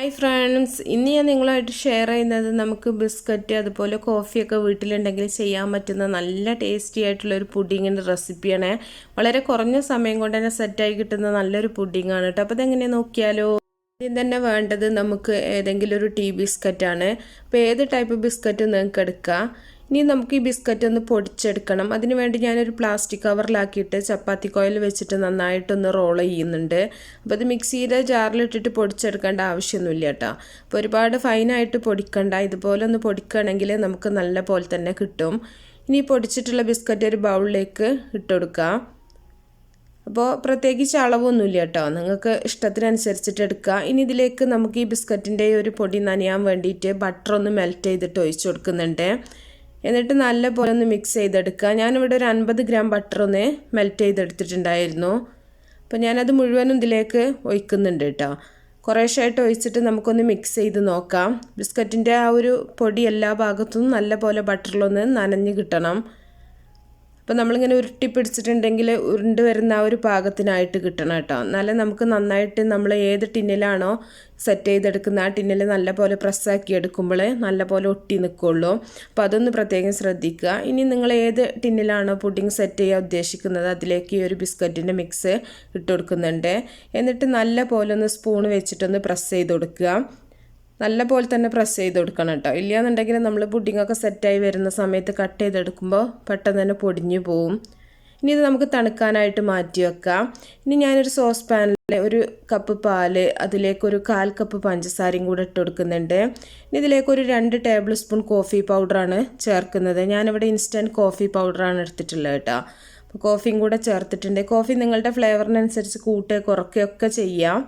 Hi friends, ഇന്ന് ഞാൻ നിങ്ങളുമായിട്ട് ഷെയർ ചെയ്യുന്നത് നമുക്ക് ബിസ്ക്കറ്റ് അതുപോലെ കോഫിയൊക്കെ വീട്ടിലുണ്ടെങ്കിൽ ചെയ്യാൻ പറ്റുന്ന നല്ല ടേസ്റ്റി ആയിട്ടുള്ളൊരു പുഡിങ്ങിൻ്റെ റെസിപ്പിയാണ്. വളരെ കുറഞ്ഞ സമയം കൊണ്ട് തന്നെ സെറ്റായി കിട്ടുന്ന നല്ലൊരു പുഡിങ്ങാണ് കേട്ടോ. അപ്പോൾ ഇതെങ്ങനെ നോക്കിയാലോ. ആദ്യം തന്നെ വേണ്ടത് നമുക്ക് ഏതെങ്കിലും ഒരു ടീ ബിസ്ക്കറ്റാണ്. അപ്പോൾ ഏത് ടൈപ്പ് ബിസ്ക്കറ്റ് നിങ്ങൾക്ക് എടുക്കാം. ഇനി നമുക്ക് ഈ ബിസ്ക്കറ്റ് ഒന്ന് പൊടിച്ചെടുക്കണം. അതിന് വേണ്ടി ഞാനൊരു പ്ലാസ്റ്റിക് കവറിലാക്കിയിട്ട് ചപ്പാത്തി കോയിൽ വെച്ചിട്ട് നന്നായിട്ടൊന്ന് റോൾ ചെയ്യുന്നുണ്ട്. അപ്പോൾ അത് മിക്സിയുടെ ജാറിലിട്ടിട്ട് പൊടിച്ചെടുക്കേണ്ട ആവശ്യമൊന്നുമില്ല കേട്ടോ. അപ്പോൾ ഒരുപാട് ഫൈനായിട്ട് പൊടിക്കണ്ട. ഇതുപോലെ ഒന്ന് പൊടിക്കുകയാണെങ്കിൽ നമുക്ക് നല്ല പോലെ തന്നെ കിട്ടും. ഇനി പൊടിച്ചിട്ടുള്ള ബിസ്ക്കറ്റ് ഒരു ബൗളിലേക്ക് ഇട്ടുകൊടുക്കാം. അപ്പോൾ പ്രത്യേകിച്ച് അളവൊന്നുമില്ല കേട്ടോ, നിങ്ങൾക്ക് ഇഷ്ടത്തിനനുസരിച്ചിട്ട് എടുക്കുക. ഇനി ഇതിലേക്ക് നമുക്ക് ഈ ബിസ്ക്കറ്റിൻ്റെ ഒരു പൊടി നനയാൻ വേണ്ടിയിട്ട് ബട്ടർ ഒന്ന് മെൽറ്റ് ചെയ്തിട്ട് ഒഴിച്ചു കൊടുക്കുന്നുണ്ട്. എന്നിട്ട് നല്ല പോലെ ഒന്ന് മിക്സ് ചെയ്തെടുക്കുക. ഞാനിവിടെ ഒരു 50 ഗ്രാം ബട്ടർ ഒന്ന് മെൽറ്റ് ചെയ്തെടുത്തിട്ടുണ്ടായിരുന്നു. അപ്പോൾ ഞാനത് മുഴുവനും ഇതിലേക്ക് ഒഴിക്കുന്നുണ്ട് കേട്ടോ. കുറേശ്ശായിട്ട് ഒഴിച്ചിട്ട് നമുക്കൊന്ന് മിക്സ് ചെയ്ത് നോക്കാം. ബിസ്ക്കറ്റിൻ്റെ ആ ഒരു പൊടി എല്ലാ ഭാഗത്തും നല്ല പോലെ ബട്ടറിലൊന്ന് നനഞ്ഞ് കിട്ടണം. അപ്പോൾ നമ്മളിങ്ങനെ ഉരുട്ടി പിടിച്ചിട്ടുണ്ടെങ്കിൽ ഉരുണ്ട് വരുന്ന ആ ഒരു പാകത്തിനായിട്ട് കിട്ടണം കേട്ടോ. എന്നാലേ നമുക്ക് നന്നായിട്ട് നമ്മൾ ഏത് ടിന്നിലാണോ സെറ്റ് ചെയ്തെടുക്കുന്ന ആ ടിന്നിൽ നല്ല പോലെ പ്രസ്സാക്കി എടുക്കുമ്പോൾ നല്ല പോലെ ഒട്ടി നിൽക്കുള്ളൂ. അപ്പോൾ അതൊന്ന് പ്രത്യേകം ശ്രദ്ധിക്കുക. ഇനി നിങ്ങൾ ഏത് ടിന്നിലാണോ പുഡിംഗ് സെറ്റ് ചെയ്യാൻ ഉദ്ദേശിക്കുന്നത് അതിലേക്ക് ഈ ഒരു ബിസ്ക്കറ്റിൻ്റെ മിക്സ് ഇട്ട് കൊടുക്കുന്നുണ്ട്. എന്നിട്ട് നല്ല പോലെ ഒന്ന് സ്പൂൺ വെച്ചിട്ടൊന്ന് പ്രസ് ചെയ്ത് കൊടുക്കുക. നല്ല പോലെ തന്നെ പ്രസ് ചെയ്ത് കൊടുക്കണം കേട്ടോ. ഇല്ലയെന്നുണ്ടെങ്കിൽ നമ്മൾ പുഡിങ്ങൊക്കെ സെറ്റായി വരുന്ന സമയത്ത് കട്ട് ചെയ്തെടുക്കുമ്പോൾ പെട്ടെന്ന് തന്നെ പൊടിഞ്ഞു പോവും. ഇനി ഇത് നമുക്ക് തണുക്കാനായിട്ട് മാറ്റി വെക്കാം. ഇനി ഞാനൊരു സോസ് പാനിൽ ഒരു കപ്പ് പാല്, അതിലേക്കൊരു 1/4 കപ്പ് പഞ്ചസാരയും കൂടെ ഇട്ട് കൊടുക്കുന്നുണ്ട്. ഇനി ഇതിലേക്കൊരു 2 ടേബിൾ സ്പൂൺ കോഫി പൗഡറാണ് ചേർക്കുന്നത്. ഞാനിവിടെ ഇൻസ്റ്റൻറ്റ് കോഫി പൗഡറാണ് എടുത്തിട്ടുള്ളത് കേട്ടോ. അപ്പോൾ കോഫിയും കൂടെ ചേർത്തിട്ടുണ്ട്. കോഫി നിങ്ങളുടെ ഫ്ലേവറിനനുസരിച്ച് കൂട്ടുകയോ കുറയ്ക്കുകയൊക്കെ ചെയ്യാം.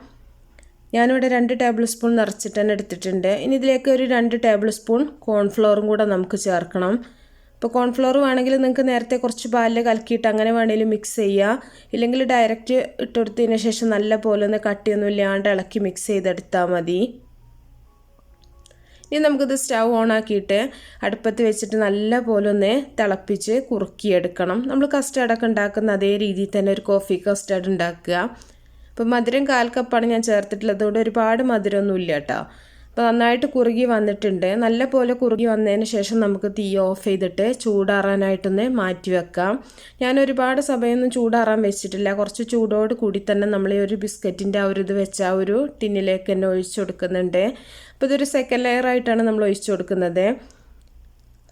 ഞാനിവിടെ 2 ടേബിൾ സ്പൂൺ നിറച്ചിട്ട് തന്നെ എടുത്തിട്ടുണ്ട്. ഇനി ഇതിലേക്ക് ഒരു 2 ടേബിൾ സ്പൂൺ കോൺഫ്ലോറും കൂടെ നമുക്ക് ചേർക്കണം. ഇപ്പോൾ കോൺഫ്ലോർ വേണമെങ്കിൽ നിങ്ങൾക്ക് നേരത്തെ കുറച്ച് പാലിൽ കലക്കിയിട്ട് അങ്ങനെ വേണമെങ്കിലും മിക്സ് ചെയ്യുക. ഇല്ലെങ്കിൽ ഡയറക്റ്റ് ഇട്ടെടുത്തതിന് ശേഷം നല്ല പോലെ ഒന്ന് കട്ടിയൊന്നും ഇല്ലാണ്ട് ഇളക്കി മിക്സ് ചെയ്തെടുത്താൽ മതി. ഇനി നമുക്കിത് സ്റ്റൗ ഓണാക്കിയിട്ട് അടുപ്പത്ത് വെച്ചിട്ട് നല്ല പോലെ ഒന്ന് തിളപ്പിച്ച് കുറുക്കിയെടുക്കണം. നമ്മൾ കസ്റ്റാർഡൊക്കെ ഉണ്ടാക്കുന്ന അതേ രീതിയിൽ തന്നെ ഒരു കോഫി കസ്റ്റാർഡ് ഉണ്ടാക്കുക. അപ്പോൾ മധുരം 1/4 കപ്പാണ് ഞാൻ ചേർത്തിട്ടുള്ളത്. അതുകൊണ്ട് ഒരുപാട് മധുരമൊന്നും ഇല്ല കേട്ടോ. അപ്പോൾ നന്നായിട്ട് കുറുകി വന്നിട്ടുണ്ട്. നല്ല പോലെ കുറുകി വന്നതിന് ശേഷം നമുക്ക് തീ ഓഫ് ചെയ്തിട്ട് ചൂടാറാനായിട്ടൊന്ന് മാറ്റി വെക്കാം. ഞാൻ ഒരുപാട് സമയമൊന്നും ചൂടാറാൻ വെച്ചിട്ടില്ല. കുറച്ച് ചൂടോട് കൂടി തന്നെ നമ്മൾ ഈ ഒരു ബിസ്ക്കറ്റിൻ്റെ ആ ഒരു ഇത് വെച്ച് ആ ഒരു ടിന്നിലേക്ക് തന്നെ ഒഴിച്ചു കൊടുക്കുന്നുണ്ട്. അപ്പോൾ ഇതൊരു സെക്കൻഡ് ലെയർ ആയിട്ടാണ് നമ്മൾ ഒഴിച്ചു കൊടുക്കുന്നത്.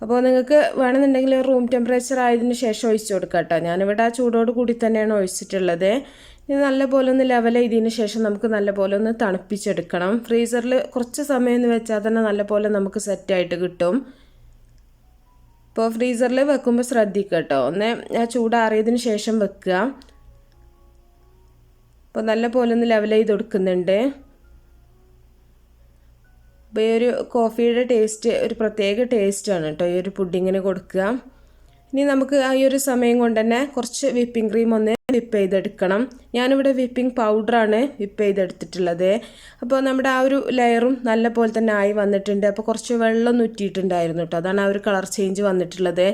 അപ്പോൾ നിങ്ങൾക്ക് വേണമെന്നുണ്ടെങ്കിൽ റൂം ടെമ്പറേച്ചർ ആയതിനു ശേഷം ഒഴിച്ചു കൊടുക്കാം കേട്ടോ. ഞാനിവിടെ ആ ചൂടോട് കൂടി തന്നെയാണ് ഒഴിച്ചിട്ടുള്ളത്. ഇത് നല്ല പോലെ ഒന്ന് ലെവൽ ചെയ്തതിന് ശേഷം നമുക്ക് നല്ല പോലെ ഒന്ന് തണുപ്പിച്ചെടുക്കണം. ഫ്രീസറിൽ കുറച്ച് സമയം എന്ന് വെച്ചാൽ തന്നെ നല്ല പോലെ നമുക്ക് സെറ്റായിട്ട് കിട്ടും. ഇപ്പോൾ ഫ്രീസറിൽ വെക്കുമ്പോൾ ശ്രദ്ധിക്കുക കേട്ടോ. ഒന്ന് ആ ചൂടാറിയതിന് ശേഷം വെക്കുക. അപ്പോൾ നല്ല പോലെ ഒന്ന് ലെവൽ ചെയ്ത് കൊടുക്കുന്നുണ്ട്. അപ്പോൾ ഈ ഒരു കോഫിയുടെ ടേസ്റ്റ് ഒരു പ്രത്യേക ടേസ്റ്റാണ് കേട്ടോ ഈ ഒരു പുഡിങ്ങിന് കൊടുക്കുക. ഇനി നമുക്ക് ഈ ഒരു സമയം കൊണ്ട് തന്നെ കുറച്ച് വിപ്പിംഗ് ക്രീം ഒന്ന് വിപ്പ് ചെയ്തെടുക്കണം. ഞാനിവിടെ വിപ്പിംഗ് പൗഡറാണ് വിപ്പ് ചെയ്തെടുത്തിട്ടുള്ളത്. അപ്പോൾ നമ്മുടെ ആ ഒരു ലെയറും നല്ല പോലെ തന്നെ ആയി വന്നിട്ടുണ്ട്. അപ്പോൾ കുറച്ച് വെള്ളം നുറ്റിയിട്ടുണ്ടായിരുന്നു കേട്ടോ. അതാണ് ആ ഒരു കളർ ചേഞ്ച് വന്നിട്ടുള്ളത്.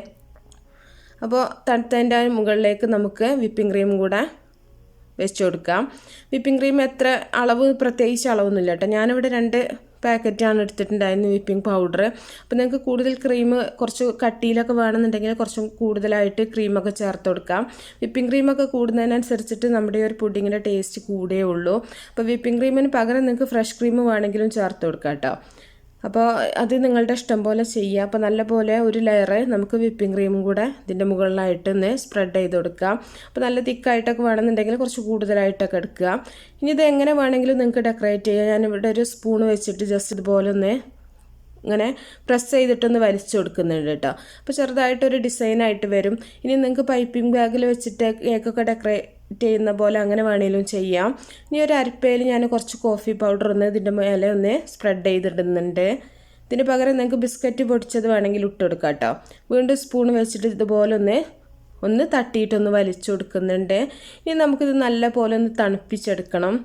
അപ്പോൾ തണുത്തതിൻ്റെ മുകളിലേക്ക് നമുക്ക് വിപ്പിംഗ് ക്രീം കൂടെ വെച്ച് കൊടുക്കാം. വിപ്പിംഗ് ക്രീം എത്ര അളവ് പ്രത്യേകിച്ച് അളവൊന്നുമില്ല കേട്ടോ. ഞാനിവിടെ 2 പാക്കറ്റാണ് എടുത്തിട്ടുണ്ടായിരുന്നു വിപ്പിംഗ് പൗഡർ. അപ്പോൾ നിങ്ങൾക്ക് കൂടുതൽ ക്രീം കുറച്ച് കട്ടിയിലൊക്കെ വേണമെന്നുണ്ടെങ്കിൽ കുറച്ചും കൂടുതലായിട്ട് ക്രീമൊക്കെ ചേർത്ത് കൊടുക്കാം. വിപ്പിംഗ് ക്രീമൊക്കെ കൂടുന്നതിനനുസരിച്ചിട്ട് നമ്മുടെ ഒരു പുഡിങ്ങിൻ്റെ ടേസ്റ്റ് കൂടേ ഉള്ളൂ. അപ്പോൾ വിപ്പിംഗ് ക്രീമിന് പകരം നിങ്ങൾക്ക് ഫ്രഷ് ക്രീം വേണമെങ്കിലും ചേർത്ത് കൊടുക്കാം കേട്ടോ. അപ്പോൾ അത് നിങ്ങളുടെ ഇഷ്ടം പോലെ ചെയ്യുക. അപ്പോൾ നല്ല പോലെ ഒരു ലെയർ നമുക്ക് വിപ്പിംഗ് ക്രീമും കൂടെ ഇതിൻ്റെ മുകളിലായിട്ട് ഒന്ന് സ്പ്രെഡ് ചെയ്ത് കൊടുക്കാം. അപ്പോൾ നല്ല തിക്കായിട്ടൊക്കെ വേണമെന്നുണ്ടെങ്കിൽ കുറച്ച് കൂടുതലായിട്ടൊക്കെ എടുക്കുക. ഇനി ഇത് എങ്ങനെ വേണമെങ്കിലും നിങ്ങൾക്ക് ഡെക്കറേറ്റ് ചെയ്യാം. ഞാനിവിടെ ഒരു സ്പൂൺ വെച്ചിട്ട് ജസ്റ്റ് ഇതുപോലെ ഒന്ന് ഇങ്ങനെ പ്രസ് ചെയ്തിട്ടൊന്ന് വലിച്ചു കൊടുക്കുന്നുണ്ട് കേട്ടോ. അപ്പോൾ ചെറുതായിട്ടൊരു ഡിസൈനായിട്ട് വരും. ഇനി നിങ്ങൾക്ക് പൈപ്പിംഗ് ബാഗിൽ വെച്ചിട്ട് കേക്കൊക്കെ ഡെക്കറേറ്റ് ചെയ്യുന്ന പോലെ അങ്ങനെ വേണമെങ്കിലും ചെയ്യാം. ഇനി ഒരു അരിപ്പയിൽ ഞാൻ കുറച്ച് കോഫി പൗഡർ ഒന്ന് ഇതിൻ്റെ മേലെ ഒന്ന് സ്പ്രെഡ് ചെയ്തിടുന്നുണ്ട്. ഇതിന് പകരം നിങ്ങൾക്ക് ബിസ്ക്കറ്റ് പൊടിച്ചത് വേണമെങ്കിൽ ഇട്ട് കൊടുക്കാം കേട്ടോ. വീണ്ടും സ്പൂൺ വെച്ചിട്ട് ഇതുപോലെ ഒന്ന് തട്ടിയിട്ടൊന്ന് വലിച്ചു കൊടുക്കുന്നുണ്ട്. ഇനി നമുക്കിത് നല്ല പോലെ ഒന്ന് തണുപ്പിച്ചെടുക്കണം.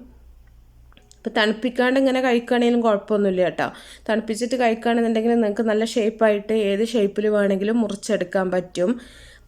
അപ്പോൾ തണുപ്പിക്കാണ്ട് ഇങ്ങനെ കഴിക്കുകയാണെങ്കിലും കുഴപ്പമൊന്നുമില്ല കേട്ടോ. തണുപ്പിച്ചിട്ട് കഴിക്കുകയാണെന്നുണ്ടെങ്കിൽ നിങ്ങൾക്ക് നല്ല ഷേപ്പായിട്ട് ഏത് ഷേപ്പിൽ വേണമെങ്കിലും മുറിച്ചെടുക്കാൻ പറ്റും.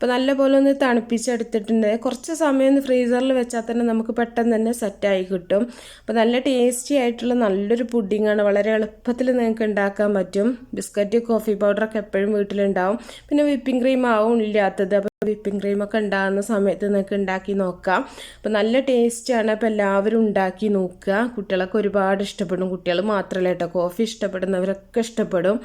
അപ്പോൾ നല്ലപോലെ ഒന്ന് തണുപ്പിച്ചെടുത്തിട്ടുണ്ട്. കുറച്ച് സമയം ഒന്ന് ഫ്രീസറിൽ വെച്ചാൽ തന്നെ നമുക്ക് പെട്ടെന്ന് തന്നെ സെറ്റായി കിട്ടും. അപ്പോൾ നല്ല ടേസ്റ്റി ആയിട്ടുള്ള നല്ലൊരു പുഡിങ്ങാണ്. വളരെ എളുപ്പത്തിൽ നിങ്ങൾക്ക് ഉണ്ടാക്കാൻ പറ്റും. ബിസ്ക്കറ്റ്, കോഫി പൗഡറൊക്കെ എപ്പോഴും വീട്ടിലുണ്ടാവും. പിന്നെ വിപ്പിംഗ് ക്രീം ആവും ഇല്ലാത്തത്. അപ്പോൾ വിപ്പിംഗ് ക്രീമൊക്കെ ഉണ്ടാകുന്ന സമയത്ത് നിങ്ങൾക്ക് ഉണ്ടാക്കി നോക്കാം. അപ്പോൾ നല്ല ടേസ്റ്റാണ്. അപ്പോൾ എല്ലാവരും ഉണ്ടാക്കി നോക്കുക. കുട്ടികളൊക്കെ ഒരുപാട് ഇഷ്ടപ്പെടും. കുട്ടികൾ മാത്രമല്ല കേട്ടോ, കോഫി ഇഷ്ടപ്പെടുന്നവരൊക്കെ ഇഷ്ടപ്പെടും.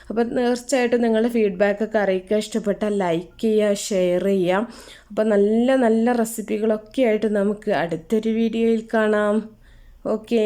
അപ്പോൾ തീർച്ചയായിട്ടും നിങ്ങളുടെ ഫീഡ്ബാക്കൊക്കെ അറിയിക്കുക. ഇഷ്ടപ്പെട്ടാൽ ലൈക്ക് ചെയ്യുക, ഷെയർ ചെയ്യാം. അപ്പോൾ നല്ല നല്ല റെസിപ്പികളൊക്കെ ആയിട്ട് നമുക്ക് അടുത്തൊരു വീഡിയോയിൽ കാണാം. ഓക്കേ.